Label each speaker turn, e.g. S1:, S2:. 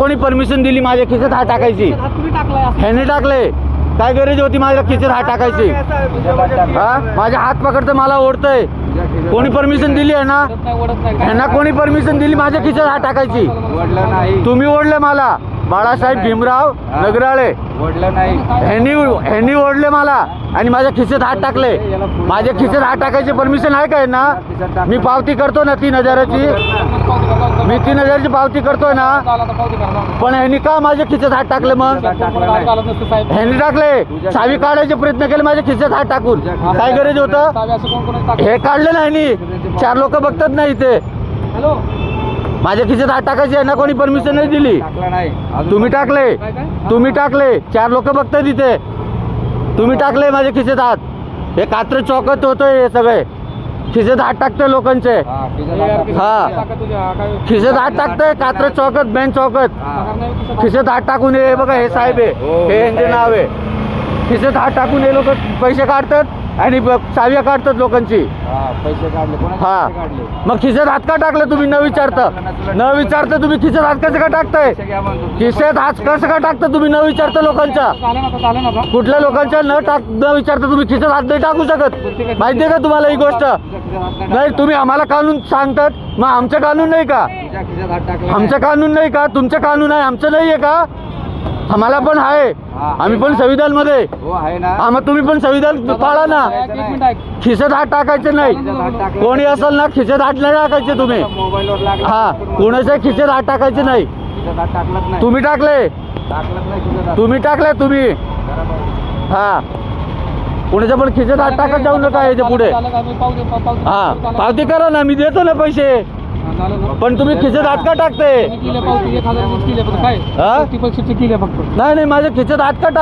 S1: कोणी परमिशन दिली माझ्या खिशात हात टाकायची? ह्याने टाकले. काय गरज होती माझ्या खिशात हात टाकायची? हा, माझ्या हात पकडतं मला ओढतंय. कोणी परमिशन दिली आहे ना? ह्यांना कोणी परमिशन दिली माझ्या खिशात हात टाकायची? तुम्ही ओढले मला. बाळासाहेब भीमराव नगराळे ह्यांनी ओढले मला आणि माझ्या खिशात हात टाकले. माझ्या खिशात हात टाकायची परमिशन आहे काय ना? मी पावती करतो ना 3,000ची. मी 3,000ची पावती करतोय ना. पण ह्यांनी का माझ्या खिशात हात टाकले? मग ह्यांनी टाकले. चावी काढायचे प्रयत्न केले माझ्या खिशात हात टाकून. काय गरज होतं? हे काढलं नाही ह्यांनी. 4 लोक बघतात ना इथे. माझ्या खिशात हात टाकायची आहे ना, कोणी परमिशन नाही दिली. तुम्ही टाकले. तुम्ही टाकले. 4 लोक बघतात इथे. तुम्ही टाकले माझ्या खिशात हात. हे कात्र चौकत होतोय हे सगळे. खिशात हात टाकतोय लोकांचे. हा, खिशात हात टाकतोय. कात्र चौकत, बेन चौकत खिशात हात टाकून. हे बघा, हे साहेब आहे, हे यांचे नाव आहे. खिशात हात टाकून हे लोक पैसे काढतात आणि चाव्या काढतात लोकांची. हा, मग खिशात हात का टाकलं तुम्ही? न विचारता तुम्ही खिशात हात कसं का टाकताय? खिशात हात कसं का टाकता तुम्ही न विचारता लोकांच्या? कुठल्या लोकांच्या न विचारता तुम्ही खिशात हात नाही टाकू शकत? माहितीये का तुम्हाला ही गोष्ट? नाही, तुम्ही आम्हाला कानून सांगतात, मग आमचं कानून नाही का? आमचं कानून नाही का? तुमचं कानून आहे, आमचं नाही आहे का? आम्हाला पण आहे. आम्ही पण संविधान मध्ये. मग तुम्ही पण संविधान पाळा ना. खिशात हात टाकायचे नाही. कोणी असेल ना, खिशात हात नाही टाकायचे तुम्ही. हा, कोणाच्या खिशात हात टाकायचे नाही. तुम्ही टाकले. तुम्ही टाकले. तुम्ही हा, कोणाच्या पण खिशात हात टाकत जाऊ नका याच्या पुढे. हा, पावती करा ना, मी देतो ना पैसे. पण तुम्ही खिशात हात का टाकते? नाही, माझ्या खिशात हात का